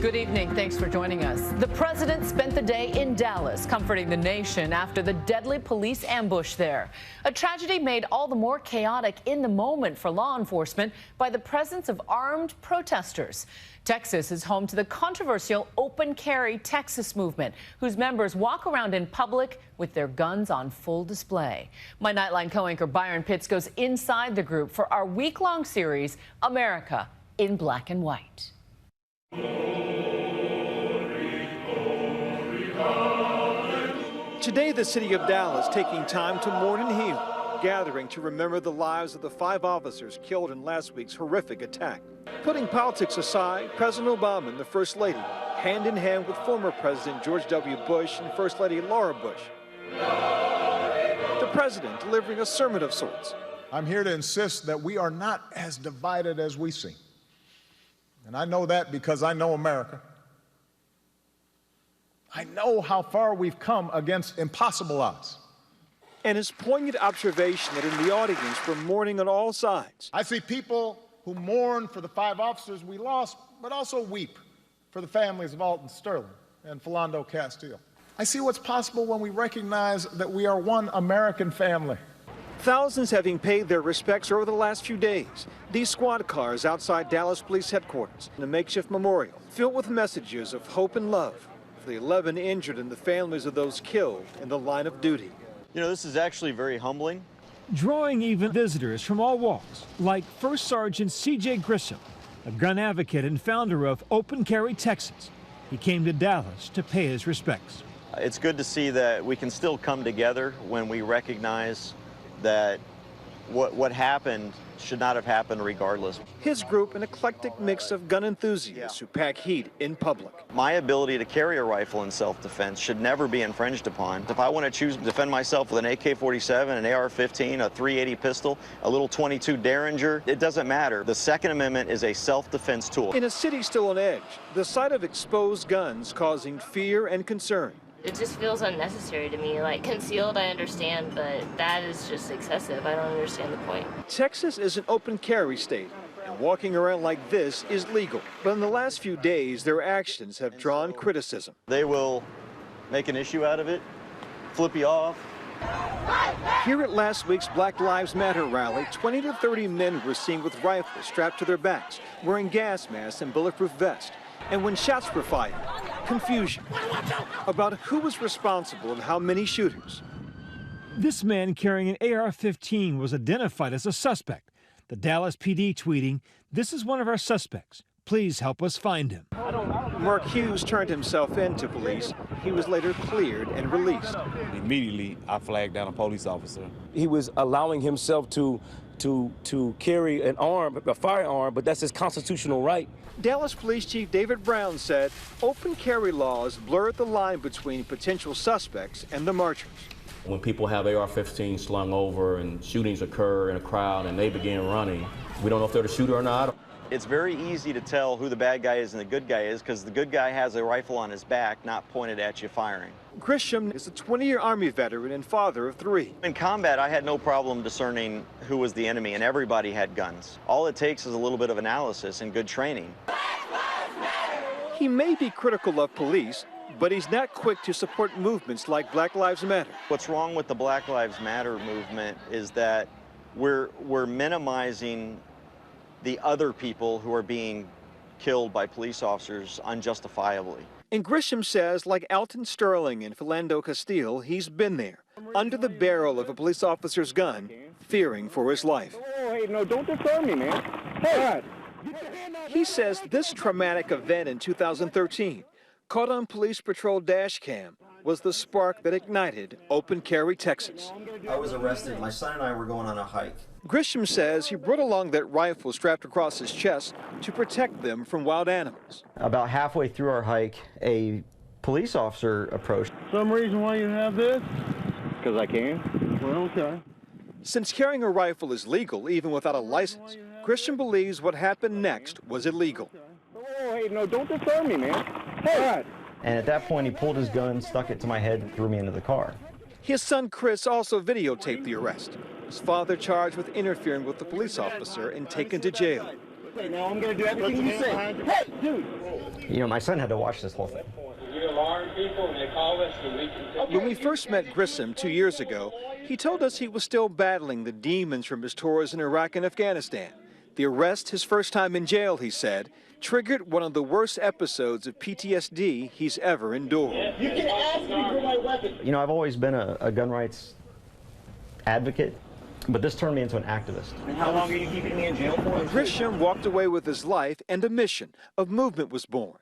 Good evening. Thanks for joining us. The president spent the day in Dallas, comforting the nation after the deadly police ambush there. A tragedy made all the more chaotic in the moment for law enforcement by the presence of armed protesters. Texas is home to the controversial Open Carry Texas movement, whose members walk around in public with their guns on full display. My Nightline co-anchor Byron Pitts goes inside the group for our week-long series, America in Black and White. Today, the city of Dallas taking time to mourn and heal, gathering to remember the lives of the 5 officers killed in last week's horrific attack. Putting politics aside, President Obama and the First Lady, hand in hand with former President George W. Bush and First Lady Laura Bush. The president delivering a sermon of sorts. I'm here to insist that we are not as divided as we seem. And I know that because I know America. I know how far we've come against impossible odds. And his poignant observation that in the audience were mourning on all sides. I see people who mourn for the 5 officers we lost, but also weep for the families of Alton Sterling and Philando Castile. I see what's possible when we recognize that we are one American family. Thousands having paid their respects over the last few days. These squad cars outside Dallas Police Headquarters in a makeshift memorial filled with messages of hope and love for the 11 injured and the families of those killed in the line of duty. You know, this is actually very humbling. Drawing even visitors from all walks, like First Sergeant C.J. Grissom, a gun advocate and founder of Open Carry Texas. He came to Dallas to pay his respects. It's good to see that we can still come together when we recognize that what happened should not have happened regardless. His group, an eclectic mix of gun enthusiasts who pack heat in public. My ability to carry a rifle in self-defense should never be infringed upon. If I want to choose to defend myself with an AK-47, an AR-15, a .380 pistol, a little .22 Derringer, it doesn't matter. The Second Amendment is a self-defense tool. In a city still on edge, the sight of exposed guns causing fear and concern. It just feels unnecessary to me. Like, concealed, I understand, but that is just excessive. I don't understand the point. Texas is an open carry state, and walking around like this is legal. But in the last few days, their actions have drawn criticism. They will make an issue out of it, flip you off. Here at last week's Black Lives Matter rally, 20 to 30 men were seen with rifles strapped to their backs, wearing gas masks and bulletproof vests. And when shots were fired, confusion about who was responsible and how many shooters. This man carrying an AR-15 was identified as a suspect. The Dallas PD tweeting, "This is one of our suspects. Please help us find him." Mark Hughes turned himself in to police. He was later cleared and released. Immediately, I flagged down a police officer. He was allowing himself to carry an arm, a firearm, but that's his constitutional right. Dallas Police Chief David Brown said open carry laws blurred the line between potential suspects and the marchers. When people have AR-15 slung over and shootings occur in a crowd and they begin running, we don't know if they're the shooter or not. It's very easy to tell who the bad guy is and the good guy is because the good guy has a rifle on his back, not pointed at you firing. Grisham is a 20-year Army veteran and father of 3. In combat, I had no problem discerning who was the enemy, and everybody had guns. All it takes is a little bit of analysis and good training. He may be critical of police, but he's not quick to support movements like Black Lives Matter. What's wrong with the Black Lives Matter movement is that we're minimizing the other people who are being killed by police officers unjustifiably. And Grisham says, like Alton Sterling and Philando Castile, he's been there, under the barrel of a police officer's gun, fearing for his life. Oh, hey, no, don't disturb me, man. Hey. He says this traumatic event in 2013, caught on police patrol dash cam, was the spark that ignited Open Carry Texas. I was arrested. My son and I were going on a hike. Grisham says he brought along that rifle strapped across his chest to protect them from wild animals. About halfway through our hike, a police officer approached. Some reason why you have this? Because I can. Well, okay. Since carrying a rifle is legal even without a license, Grisham believes what happened next was illegal. Oh, hey, no, don't disturb me, man. Hey. And at that point, he pulled his gun, stuck it to my head, and threw me into the car. His son Chris also videotaped the arrest. His father charged with interfering with the police officer and taken to jail. Okay, now I'm going to do everything you say. Hey, dude! You know, my son had to watch this whole thing. We alarm people and they call us so we can... When we first met Grissom 2 years ago, he told us he was still battling the demons from his tours in Iraq and Afghanistan. The arrest, his first time in jail, he said, triggered one of the worst episodes of PTSD he's ever endured. You can ask me for my weapon. You know, I've always been a gun rights advocate, but this turned me into an activist. And how long are you keeping me in jail for? Grisham walked away with his life, and a mission, a movement was born.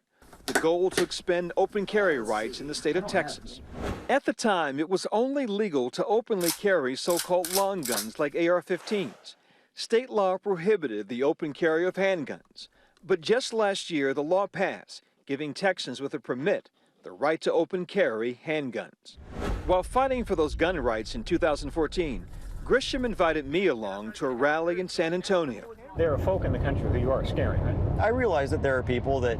The goal to expand open carry rights in the state of Texas. At the time, it was only legal to openly carry so-called long guns like AR-15s. State law prohibited the open carry of handguns. But just last year, the law passed, giving Texans with a permit the right to open carry handguns. While fighting for those gun rights in 2014, Grisham invited me along to a rally in San Antonio. There are folk in the country who you are scaring, right? I realize that there are people that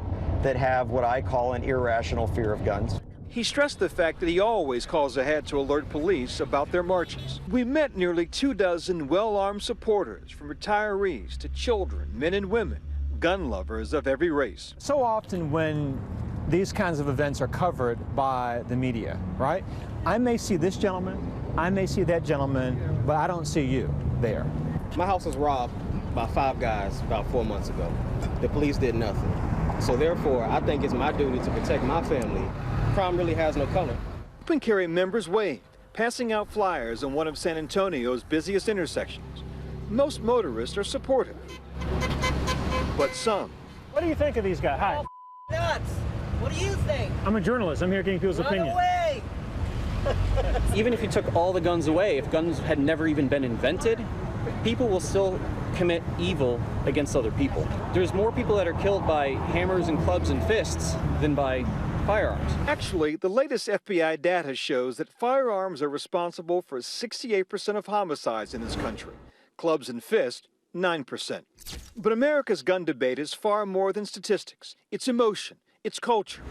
have what I call an irrational fear of guns. He stressed the fact that he always calls ahead to alert police about their marches. We met nearly 24 well-armed supporters, from retirees to children, men and women, gun lovers of every race. So often when these kinds of events are covered by the media, right? I may see this gentleman, I may see that gentleman, but I don't see you there. My house was robbed by 5 guys about 4 months ago. The police did nothing. So therefore, I think it's my duty to protect my family. Crime really has no color. Open carry members waved, passing out flyers on one of San Antonio's busiest intersections. Most motorists are supportive, but some. What do you think of these guys? Hi. Nuts! What do you think? I'm a journalist. I'm here getting people's opinion. Away! Even if you took all the guns away, if guns had never even been invented, people will still commit evil against other people. There's more people that are killed by hammers and clubs and fists than by firearms. Actually, the latest FBI data shows that firearms are responsible for 68% of homicides in this country. Clubs and fists, 9%. But America's gun debate is far more than statistics. It's emotion. It's culture.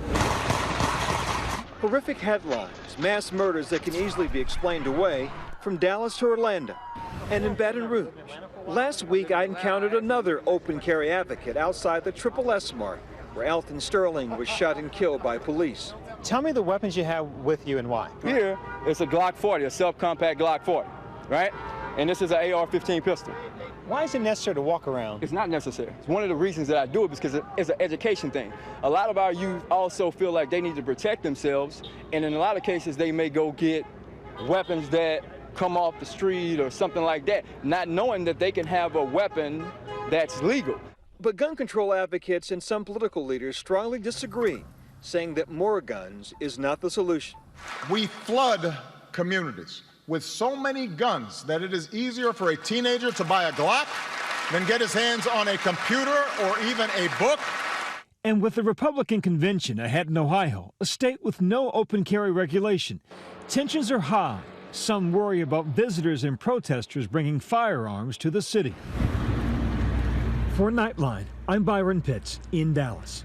Horrific headlines, mass murders that can easily be explained away, from Dallas to Orlando, and in Baton Rouge. Last week, I encountered another open carry advocate outside the Triple S Mart, where Alton Sterling was shot and killed by police. Tell me the weapons you have with you and why. Here, it's a Glock 40, a self-compact Glock 40, right? And this is an AR-15 pistol. Why is it necessary to walk around? It's not necessary. It's one of the reasons that I do it because it's an education thing. A lot of our youth also feel like they need to protect themselves, and in a lot of cases, they may go get weapons that come off the street or something like that, not knowing that they can have a weapon that's legal. But gun control advocates and some political leaders strongly disagree, saying that more guns is not the solution. We flood communities with so many guns that it is easier for a teenager to buy a Glock than get his hands on a computer or even a book. And with the Republican convention ahead in Ohio, a state with no open carry regulation, tensions are high. Some worry about visitors and protesters bringing firearms to the city. For Nightline, I'm Byron Pitts in Dallas.